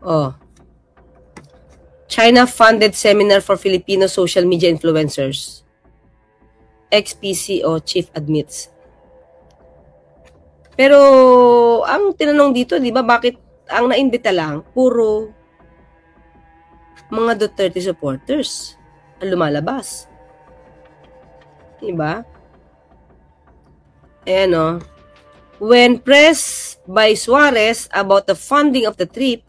Oh. China-funded seminar for Filipino social media influencers. Ex-PCO chief admits. Pero, ang tinanong dito, di ba, bakit ang naimbita lang, puro mga Duterte supporters ang lumalabas. Di ba? Ayan o. When pressed by Suarez about the funding of the trip,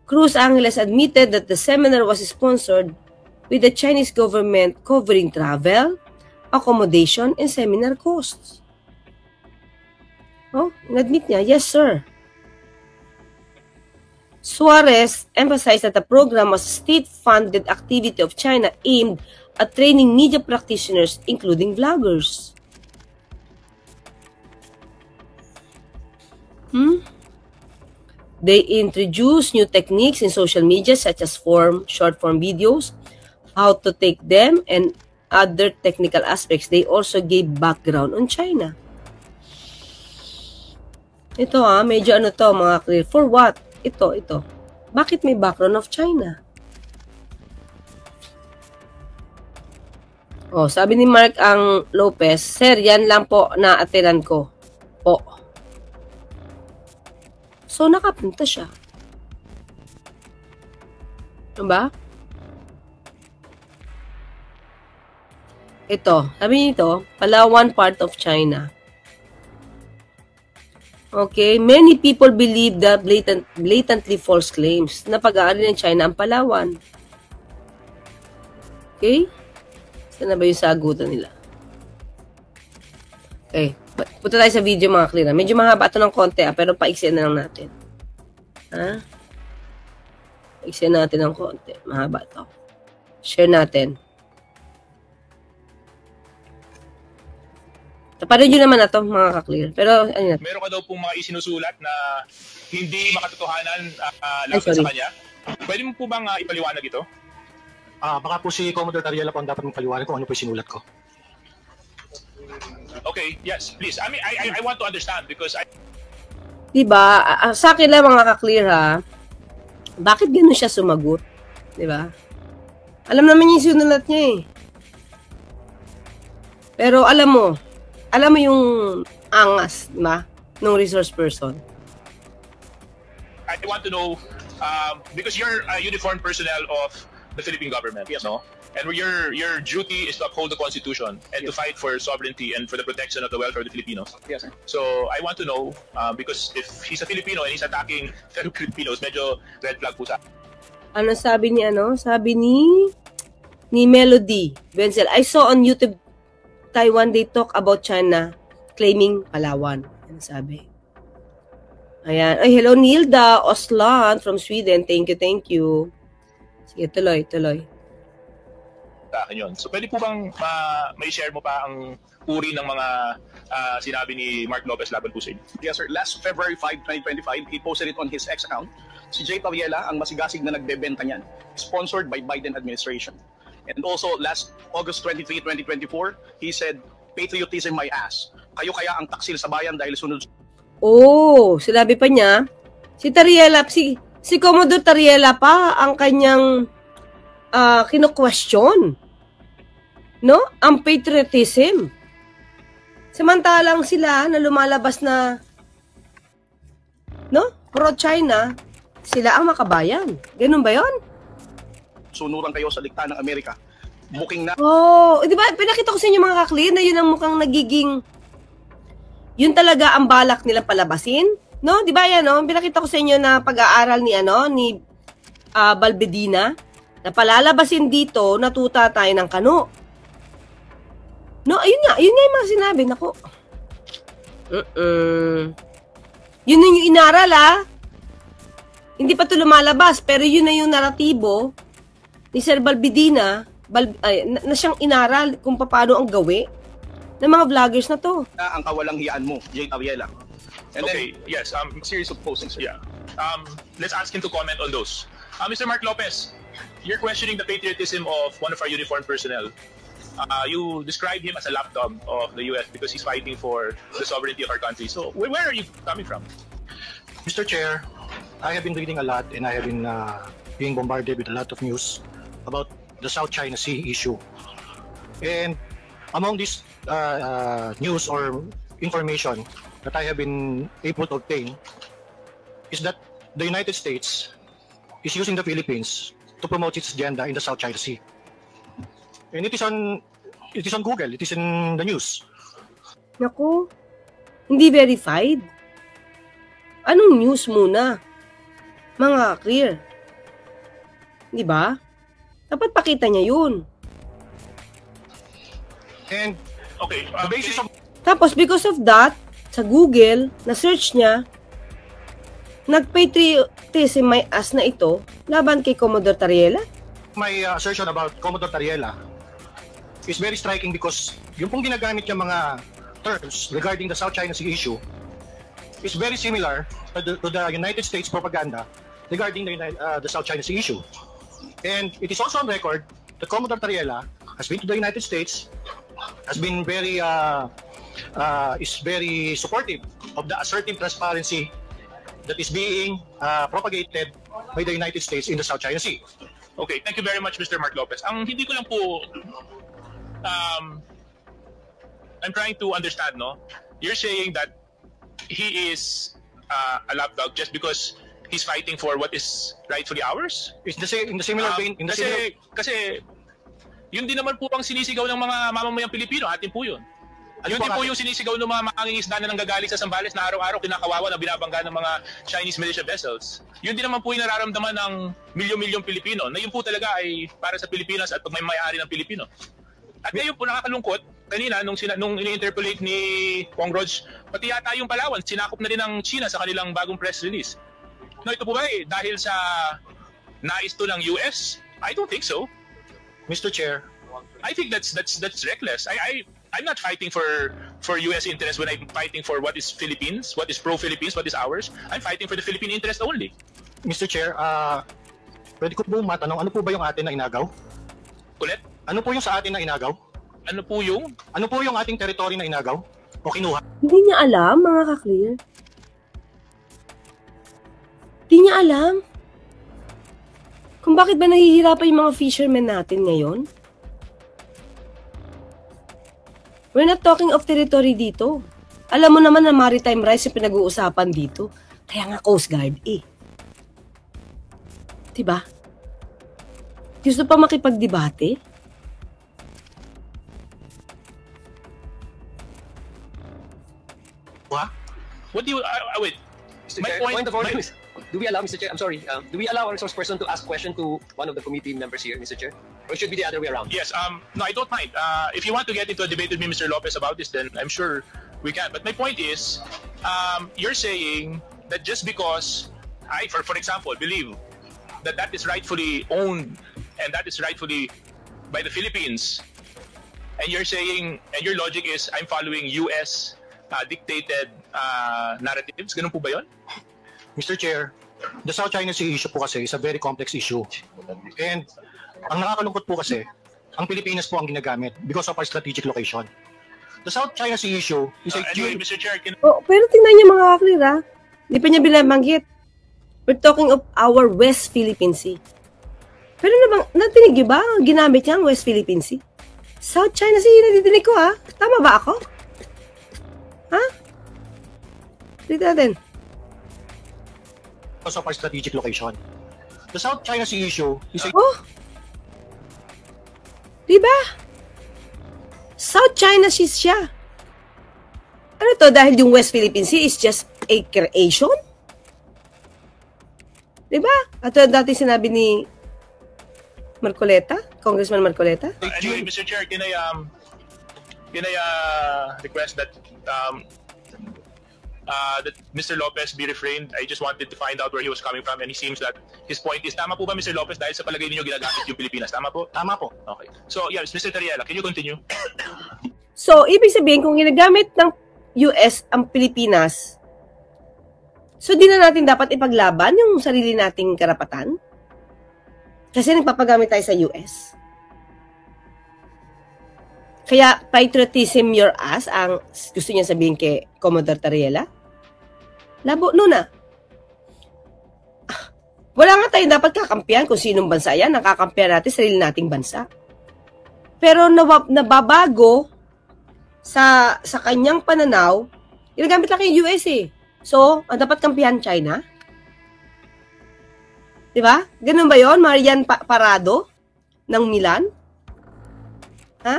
Cruz Angeles admitted that the seminar was sponsored with the Chinese government covering travel, accommodation, and seminar costs. Oh, in-admit niya, yes sir. Suarez emphasized that the program was a state-funded activity of China aimed at training media practitioners, including vloggers. They introduced new techniques in social media such as short-form videos, how to take them, and other technical aspects. They also gave background on China. Ito medyo ano to mga clear. For what? Ito. Bakit may background of China? Oh, sabi ni Mark ang Lopez, Sir, yan lang po na atinan ko. Po. So, nakapunta siya. Diba? Ito, sabi nito, Palawan part of China. Okay, many people believe the blatantly false claims na pag-aari ng China ang Palawan. Okay? Saan na ba yung sagutan nila? Okay. Punta tayo sa video mga clear. Medyo mahaba ito ng konti pero paiksiyan na lang natin. Paiksiyan natin ng konti. Mahaba ito. Share natin. Taparin nyo naman na ito mga ka-clear. Pero ano natin? Meron ka daw pong mga isinusulat na hindi makatotohanan laban sa kanya. Pwede mo po bang ipaliwanag ito? Baka po si Commodore Tariela po ang dapat mong paliwanag kung ano po yung sinulat ko. Okay, yes, please. I mean, I want to understand because Diba, sa akin lang mga ka-clear bakit ganun siya sumagot? Diba? Alam naman niya yung sinulat niya eh. Pero alam mo yung angas, diba? Nung resource person. I want to know, because you're a uniformed personnel of the Philippine government, yes, no? And your duty is to uphold the Constitution and to fight for sovereignty and for the protection of the welfare of the Filipinos. Yes, sir. So I want to know, because if he's a Filipino and he's attacking fellow Filipinos, medyo red flag po sa. Ano sabi ni Sabi ni Melody Wenzel, I saw on YouTube Taiwan they talk about China claiming Palawan. Ano sabi? Ayan. Ay, hello Nilda Oslan from Sweden. Thank you. Sige, tuloy. Sa akin yun. So pwede po bang may share mo pa ang uri ng mga sinabi ni Mark Lopez laban po sa inyo? Yes, sir. Last February 5, 2025, he posted it on his X account. Si Jay Tariela, ang masigasig na nagbebenta niyan, sponsored by Biden administration. And also, last August 23, 2024, he said, patriotism my ass. Kayo kaya ang taksil sa bayan dahil sunod. Oh, sinabi pa niya, si Tariela, si Commodore Tariela pa ang kanyang kino-question. No? Ang patriotism. Samantalang sila na lumalabas na pro-China, sila ang makabayan. Ganun ba yon? Sunuran kayo sa dikta ng Amerika. Muking na. Oh, di ba? Pinakita ko sa inyo mga ka-clear na yun ang mukhang nagiging yun talaga ang balak nila palabasin. No? Di ba yan, no? Pinakita ko sa inyo na pag-aaral ni Balbedina na palalabasin dito, natuta tayo ng kano. No, ayun nga yung mga sinabi. Nako. Yun yung inaral, Hindi pa ito lumalabas, pero yun na yung naratibo ni Sir Balbedina na siyang inaral kung paano ang gawi ng mga vloggers na to. Ang kawalang hiyaan mo, Jay Tariela. And okay, then, yes. series of postings, sir. Yeah. Let's ask him to comment on those. Mr. Mark Lopez, you're questioning the patriotism of one of our uniformed personnel. You describe him as a lapdog of the U.S. because he's fighting for the sovereignty of our country. So, where are you coming from? Mr. Chair, I have been reading a lot and I have been being bombarded with a lot of news about the South China Sea issue. And among this news or information that I have been able to obtain is that the United States is using the Philippines to promote its agenda in the South China Sea. And it is on Google, it is in the news. Naku, hindi verified. Anong news muna? Mga clear. Di ba? Dapat pakita niya yun. And Okay, the basis of Tapos because of that, sa Google, na-search niya, nag-patriotism my ass na ito laban kay Commodore Tariela. my assertion about Commodore Tariela is very striking because yung pong ginagamit niya mga terms regarding the South China Sea issue is very similar to the United States propaganda regarding the South China Sea issue. And it is also on record that Commodore Tariela has been to the United States, has been is very supportive of the assertive transparency that is being propagated by the United States in the South China Sea. okay, thank you very much, Mr. Mark Lopez. Ang hindi ko lang po, I'm trying to understand, no? You're saying that he is a lapdog just because he's fighting for what is rightfully ours? It's the same in the similar vein. In the similar, Kasi, yun din naman po ang sinisigaw ng mga mamamayang Pilipino, atin po yun. Yun din po yung sinisigaw ng mga mangingisda na nanggagaling sa Zambales na araw-araw kinakawawa na binabangga ng mga Chinese militia vessels. Yun din naman po yung nararamdaman ng milyon-milyong Pilipino na yun po talaga ay para sa Pilipinas at pag may may-ari ng Pilipino. At ngayon po nakakalungkot, kanina nung ini-interpolate ni Kong Rog, pati yata yung Palawan, sinakop na rin ng China sa kanilang bagong press release. No, ito po ba dahil sa nais to ng US? I don't think so. Mr. Chair, I think that's reckless. I'm not fighting for US interest when I'm fighting for what is Philippines, what is pro-Philippines, what is ours. I'm fighting for the Philippine interest only. Mr. Chair, pwede ko po matanong, ano po ba yung atin na inagaw? Ulit, Ano po yung sa atin na inagaw? ano po yung? Ano po yung ating territory na inagaw? O kinuha? Hindi niya alam, mga ka-clear. Hindi niya alam kung bakit ba nahihirapan yung mga fishermen natin ngayon. We're not talking of territory dito. Alam mo naman na maritime rights yung pinag-uusapan dito. Kaya nga Coast Guard eh. Diba? Gusto pa makipagdebate? Kuha? What do you? Wait. Mr. My Chair, point- point of order. my- Do we allow, Mr. Chair, I'm sorry, do we allow our resource person to ask question to one of the committee members here, Mr. Chair? Or should it be the other way around? Yes. No, I don't mind. If you want to get into a debate with me, Mr. Lopez, about this, then I'm sure we can. But my point is, you're saying that just because I, for example, believe that that is rightfully owned and that is rightfully by the Philippines, and you're saying, and your logic is, I'm following U.S. Dictated narratives. Ganun po ba yun? Mr. Chair, the South China Sea issue po kasi is a very complex issue. And ang nakakalungkot po kasi, ang Pilipinas po ang ginagamit because of our strategic location. The South China Sea issue is a Anyway, Mr. Chair, Oh, pero tingnan niyo mga kaklir ha. Hindi pa niya binabanggit. We're talking of our West Philippine Sea. Pero natinig niyo ba? Ginamit niya ang West Philippine Sea. South China Sea, nadidinig ko ha. Tama ba ako? Ha? Dito natin. because of our strategic location. The South China Sea issue is a Oh! Diba? South China Sea siya. Ano to? Dahil yung West Philippine Sea is just a creation? Diba? At dati sinabi ni Marcoleta, Congressman Marcoleta. anyway, Mr. Chair, can I request that that Mr. Lopez be refrained? I just wanted to find out where he was coming from, and he seems that his point is, tama po ba, Mr. Lopez, dahil sa palagay ninyo ginagamit yung Pilipinas? Tama po? tama po. Okay. So, yes, Mr. Tariela, can you continue? So, ibig sabihin, kung ginagamit ng US ang Pilipinas, so di na natin dapat ipaglaban yung sarili nating karapatan? Kasi nagpapagamit tayo sa US. Kaya, patriotism your ass ang gusto niya sabihin kay Commodore Tariela? Labo, no na. tayo dapat kakampihan kung sinong bansa yan. Nakakampihan natin sarili nating bansa. Pero nababago sa kanyang pananaw, ginagamit lang yung US eh. So, ang dapat kampihan China? Diba? Ganun ba yon, Marian Parado ng Milan? Ha?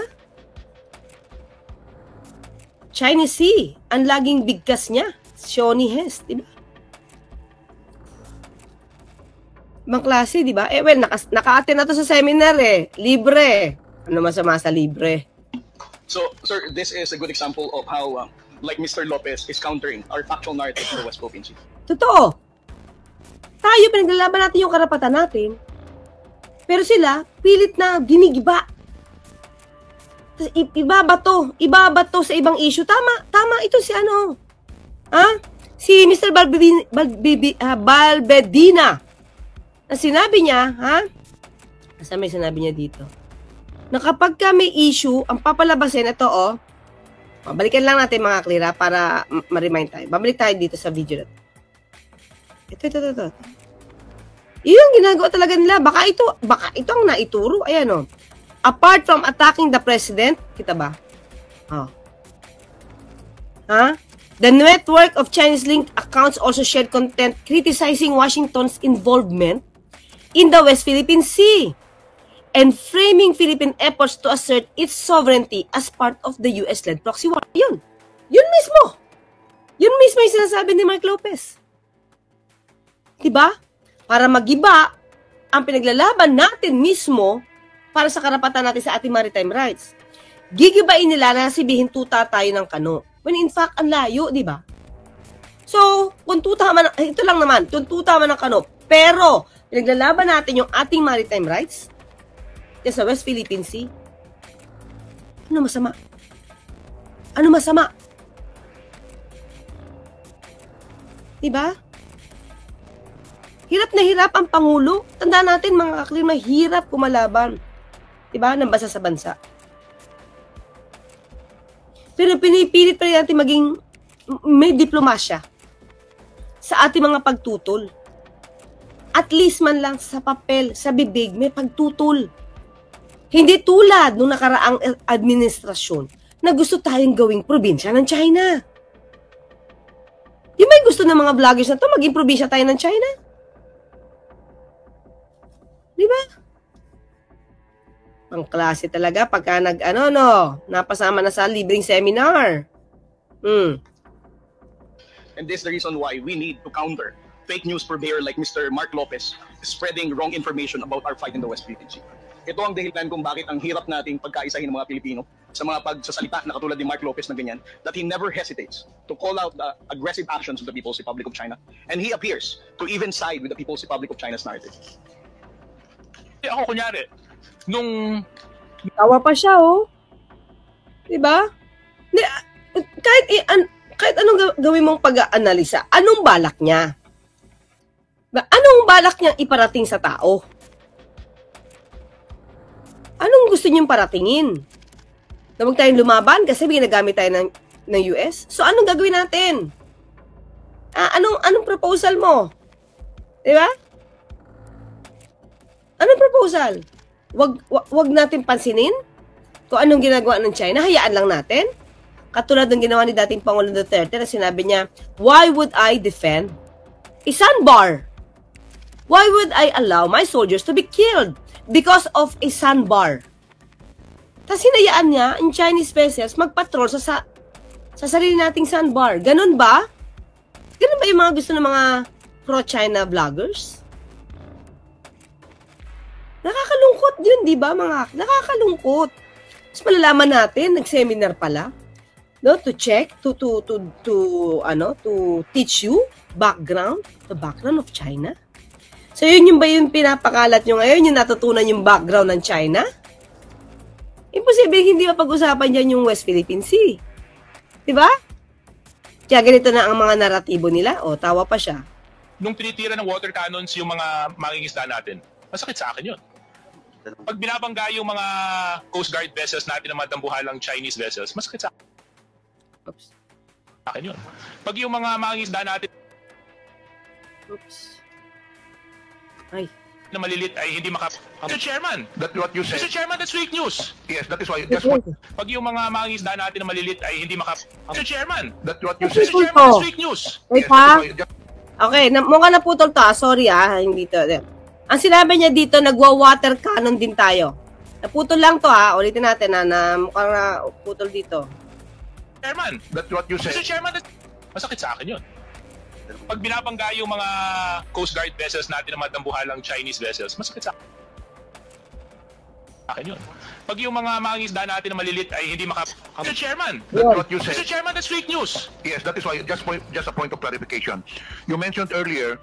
China Sea, ang laging bigkas niya. Shawnee Hess, diba? Ibang klase, diba? Well, naka-attend na to sa seminar eh. Libre. Ano masama sa libre? So, sir, this is a good example of how, like Mr. Lopez is countering our factual narrative for the West Philippine Sea. Totoo. Tayo, pinaglalaban natin yung karapatan natin. Pero sila, pilit na ginigiba. Ibabato sa ibang issue. Tama, ito si ano. Ha? Si Mr. Balbedina. Na sinabi niya, ha? Asa may sinabi niya dito? Na kapag ka may issue, ang papalabasin, ito balikan lang natin mga klira para ma-remind tayo. Babalik tayo dito sa video na ito. Ito. Yun ang ginagawa talaga nila. Baka ito ang naituro. Ayan Apart from attacking the president, kita ba? The network of Chinese-linked accounts also shared content criticizing Washington's involvement in the West Philippine Sea and framing Philippine efforts to assert its sovereignty as part of the US-led proxy war. Yun mismo yung sinasabi ni Mark Lopez. Diba? Para magiba ang pinaglalaban natin mismo para sa karapatan natin sa ating maritime rights. Gigibain nila na sabihin tuta tayo ng kano. When in fact, ang layo, di ba? So, kung tuta man, ito lang naman, kung tuta man ng kano, pero pinaglalaban natin yung ating maritime rights sa West Philippine Sea, ano masama? Ano masama? Diba? Hirap na hirap ang Pangulo. Tandaan natin mga kaklir, mahirap kumalaban. Diba? Ng bansa sa bansa. Pero pinipilit pa rin natin maging may diplomasya sa ating mga pagtutol. At least man lang sa papel, sa bibig, may pagtutol. Hindi tulad nung nakaraang administrasyon na gusto tayong gawing probinsya ng China. Di ba gusto ng mga vloggers na to maging probinsya tayo ng China? Di ba? Ang klase talaga pagka napasama na sa libreng seminar. And this is the reason why we need to counter fake news purveyor like Mr. Mark Lopez spreading wrong information about our fight in the West Philippine Sea. Ito ang dahilan kung bakit ang hirap nating pagkaisahin ng mga Pilipino sa mga pagsasalita na katulad ni Mark Lopez na ganyan, that he never hesitates to call out the aggressive actions of the People's Republic of China, and he appears to even side with the People's Republic of China's narrative. Ako kunyari, nung tawa pa siya, diba? Kahit anong gawin mong pag-aanalisa, anong balak niya? Anong balak niya iparating sa tao? Anong gusto niyong paratingin? Na huwag tayong lumaban kasi ginagamit tayo ng US? So, anong gagawin natin? Anong proposal mo? Diba? Anong proposal? Wag natin pansinin kung anong ginagawa ng China, hayaan lang natin. Katulad ng ginawa ni dating Pangulong Duterte na sinabi niya, why would I defend a sandbar? Why would I allow my soldiers to be killed because of a sandbar? Tapos hinayaan niya ang Chinese vessels magpatrol sa sarili nating sandbar. Ganun ba? Ganun ba yung mga gusto ng mga pro-China vloggers? Nakakalungkot yun, di ba mga? Nakakalungkot. Mas malalaman natin, nag-seminar pala, to check, to teach you the background of China. So yun ba yung pinapakalat nyo ngayon, yung natutunan yung background ng China? Imposible hindi mapag-usapan dyan yung West Philippine Sea. Di ba? Kaya ganito na ang mga naratibo nila. Tawa pa siya. Nung pinitira ng water cannons yung mga mangingisda natin, masakit sa akin yun. Pag binabangga yung mga Coast Guard vessels natin na madambuhalang Chinese vessels, masakit sa akin yun. Pag yung mga mangingisda natin Ay. na malilit ay hindi Mr. Chairman, That's what you said. Mr. Chairman, that's fake news. Yes, that is why. Pag yung mga mangingisda natin na malilit ay hindi Mr. Chairman, That's what you said. Mr. Chairman, that's fake news. Wait Yes, pa. that is why- Okay, mukhang naputol to Sorry hindi to. Ang sinabi niya dito, nagwa-water cannon din tayo. Naputol lang to Ulitin natin na mukhang naputol dito. Chairman, That's what you said. Mr. Chairman, masakit sa akin yun. Pag binabangga yung mga Coast Guard vessels natin na madambuhalang Chinese vessels, masakit sa akin yun. Pag yung mga mangingisda natin na malilit ay hindi Mr. Chairman, That's what you said. Mr. Chairman, that's fake news. Yes, that is why. Just a point of clarification. You mentioned earlier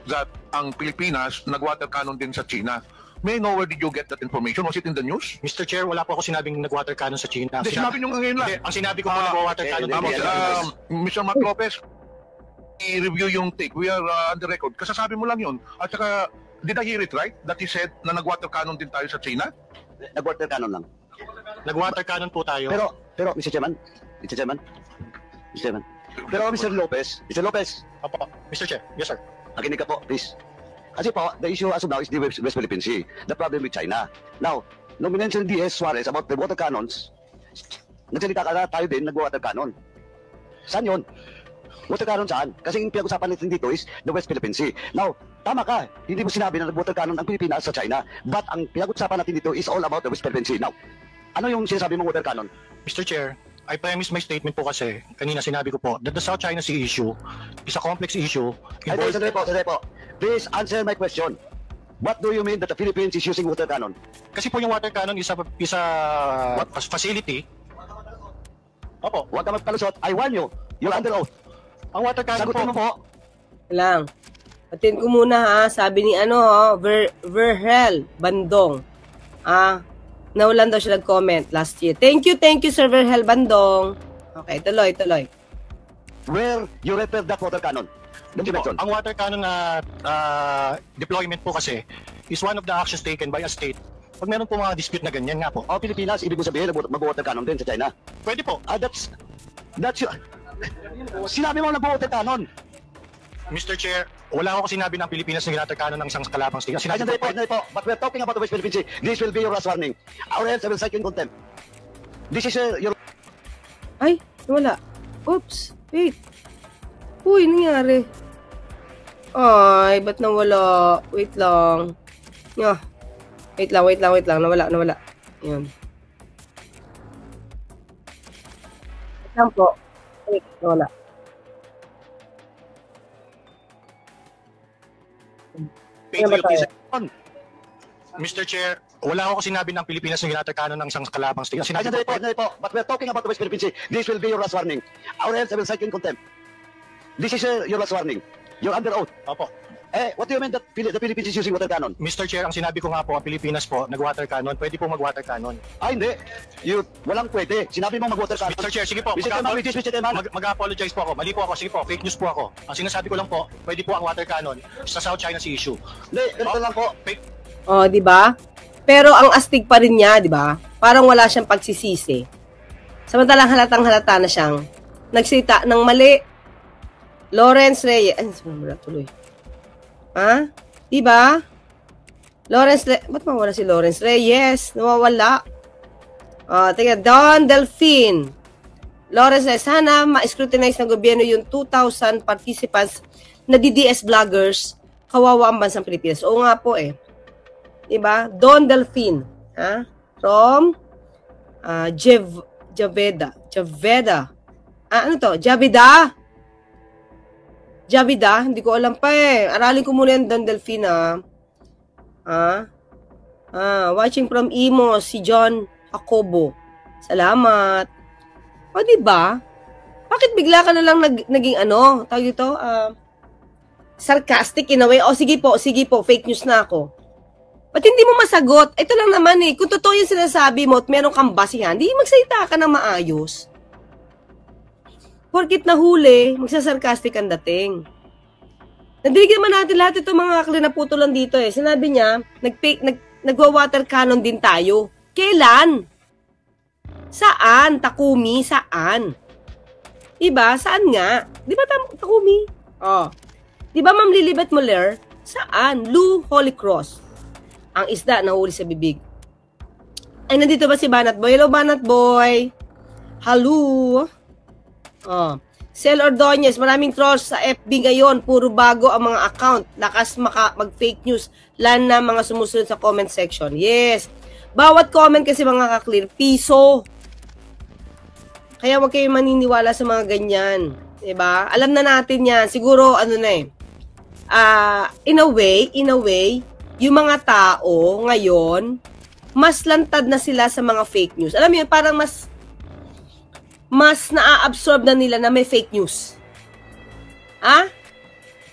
that ang Pilipinas nag-water cannon din sa China. May I know where did you get that information? Was it in the news? Mr. Chair, wala po ako sinabing nag-water cannon sa China. Hindi, sinabi nyo ngayon lang. Hindi, ang sinabi ko po nag-water cannon. Mr. Mark Lopez, i-review yung take. We are on the record. Kasasabi mo lang yun. At saka, did I hear it right? That he said na nag-water cannon din tayo sa China? Nag-water cannon lang. Nag-water cannon po tayo. Pero Mr. Chairman, pero Mr. Lopez, Opo, Mr. Chair, yes sir. nakinig ka po, please. Kasi po, the issue as of now is the West Philippine Sea, the problem with China. Now, nung minention D.S. Suarez about the water cannons, nagsalita ka na tayo din, nag-water cannon. Saan yun? Water cannon saan? Kasi yung pinag-usapan natin dito is the West Philippine Sea. Now, tama ka, hindi mo sinabi na nag-water cannon ang Pilipinas sa China, but ang pinag-usapan natin dito is all about the West Philippine Sea. Now, ano yung sinasabi mong water cannon? Mr. Chair, I premise my statement po kasi, kanina sinabi ko po, that the South China Sea issue is a complex issue. Sandali po. Please answer my question. What do you mean that the Philippines is using water cannon? Kasi po yung water cannon is a facility. Opo, Huwag ka magpalusot. I warn you. You're under oath. ang water cannon Sagutin mo po. Lang. Patin ko muna sabi ni Verhel Bandong. Nawalan daw siya nag-comment last year. Thank you Sir Verhel Bandong. Okay, tuloy. Where you refer that water cannon? Hindi po, ang water cannon na deployment po kasi is one of the actions taken by a state pag meron po mga dispute na ganyan nga po. O Pilipinas, ibig mo sabihin mag-water cannon din sa China? Pwede po. That's sinabi mo nag-water cannon. Mr. Chair, wala ako sinabi ng Pilipinas na ginwater cannon ng isang kalabang state. Sinabi Sandali ko po. But we're talking about the West Philippine Sea. This will be your last warning. Or else I will cite you in contempt. This is your... Ay, wala. Oops. Wait. Uy, nangyari. Ay, ba't nawala? Wait lang. Wait lang. Nawala. Yan. Wait lang po. Wait, nawala. patriotism. Mr. Chair, wala ako sinabi ng Pilipinas na ginwater cannon ng isang kalabang state. Sinabi Sandali ko po. But we're talking about the West Philippine Sea. This will be your last warning. Or else I will cite you in contempt. This is your last warning. You're under oath. Opo. What do you mean that the Philippines is using water cannon? Mr. Chair, ang sinabi ko nga po, ang Pilipinas po, nag-water cannon, pwede po mag-water cannon. Hindi. Walang pwede. Sinabi mo mag-water cannon. Mr. Chair, sige po. Mr. Chairman, Mag-apologize po ako. Mali po ako. Sige po, fake news po ako. Ang sinasabi ko lang po, pwede po ang water cannon sa South China Sea issue. Hindi, ganito lang po. Oh, di ba? Pero ang astig pa rin niya, di ba? Parang wala siyang pagsisisi. Samantalang halatang-halata na siyang nagsalita ng mali. Lawrence Reyes. Ay, wala tuloy. Di ba? Ba't mawala si Lawrence Reyes? Nawawala. Tingnan, Don Delphine. Lawrence Reyes, sana ma-scrutinize ng gobyerno yung 2,000 participants na DDS vloggers. Kawawa ang bansang Pilipinas. Oo nga po eh. Diba? Don Delphine. From Javeda. Ano to? Javida? Hindi ko alam pa eh. Aralin ko muna yan, Don Delphine watching from Imo, si John Jacobo. Salamat. O diba? Bakit bigla ka na lang naging tawag dito? Sarcastic in a way. O sige po, fake news na ako. Ba't hindi mo masagot? Ito lang naman eh. Kung totoo yung sinasabi mo at meron kang basihan, di magsalita ka na maayos. Porkit nahuli, magsasarcastic ang dating. Nadinig naman natin lahat itong mga klinaputulan dito eh. Sinabi niya, nagwa-water cannon din tayo. Kailan? Saan? Takumi? Saan? Diba? Saan nga? Diba Takumi? Diba Ma'am Lilibet Muller? Saan? Lou Holy Cross. Ang isda nahuli sa bibig. Ay, nandito ba si Banat Boy? Hello, Banat Boy. Hello. Oh. Sel Ordonez, maraming trolls sa FB ngayon. Puro bago ang mga account. Lakas mag-fake news. Lan na mga sumusunod sa comment section. Yes. Bawat comment kasi mga ka-clear, piso. Kaya wag kayong maniniwala sa mga ganyan. Diba? Alam na natin yan. Siguro, ano na eh. In a way, yung mga tao ngayon, mas lantad na sila sa mga fake news. Alam mo yun, parang mas na-absorb na nila na may fake news.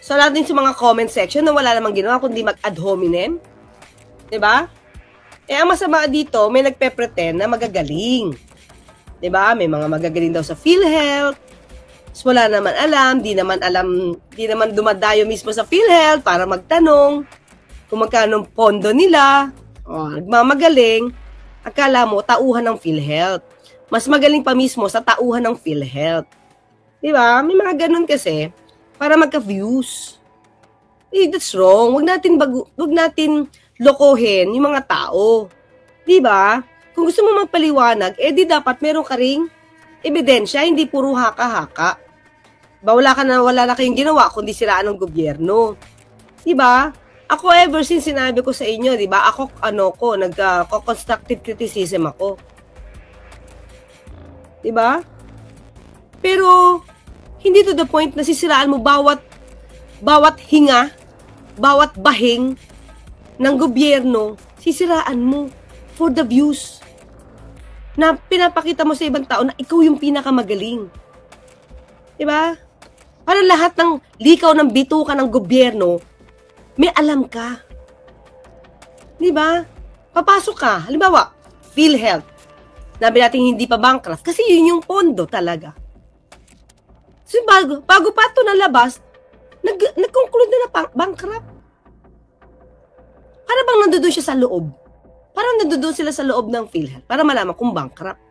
So, lahat din sa mga comment section na wala namang ginawa kundi mag-ad hominem. Diba? Ang masama dito, may nagpe-pretend na magagaling. Diba? May mga magagaling daw sa PhilHealth. So, wala naman alam, di naman dumadayo mismo sa PhilHealth para magtanong kung magkano pondo nila. Nagmamagaling. Akala mo, tauhan ng PhilHealth. Mas magaling pa mismo sa tauhan ng PhilHealth. Diba? May mga ganun kasi para magka-views. That's wrong. Huwag natin lokohin yung mga tao. Diba? Kung gusto mo magpaliwanag, di dapat meron ka ring ebidensya, hindi puro haka-haka. Wala na kayong ginawa kundi siraan ng gobyerno. Diba? Ako ever since sinabi ko sa inyo, diba? Ako, nag-constructive criticism ako. Diba? Pero, hindi to the point na sisiraan mo bawat hinga, bawat bahing ng gobyerno, sisiraan mo for the views. Na pinapakita mo sa ibang tao na ikaw yung pinakamagaling. Diba? Para lahat ng likaw ng bituka ng gobyerno, may alam ka. Diba? Papasok ka. Halimbawa, PhilHealth. Sabi natin hindi pa bankrupt kasi yun yung pondo talaga. So bago pa ito nalabas, nag-conclude na bankrupt. Para bang nandoon siya sa loob? Parang nandoon sila sa loob ng PhilHealth para malaman kung bankrupt.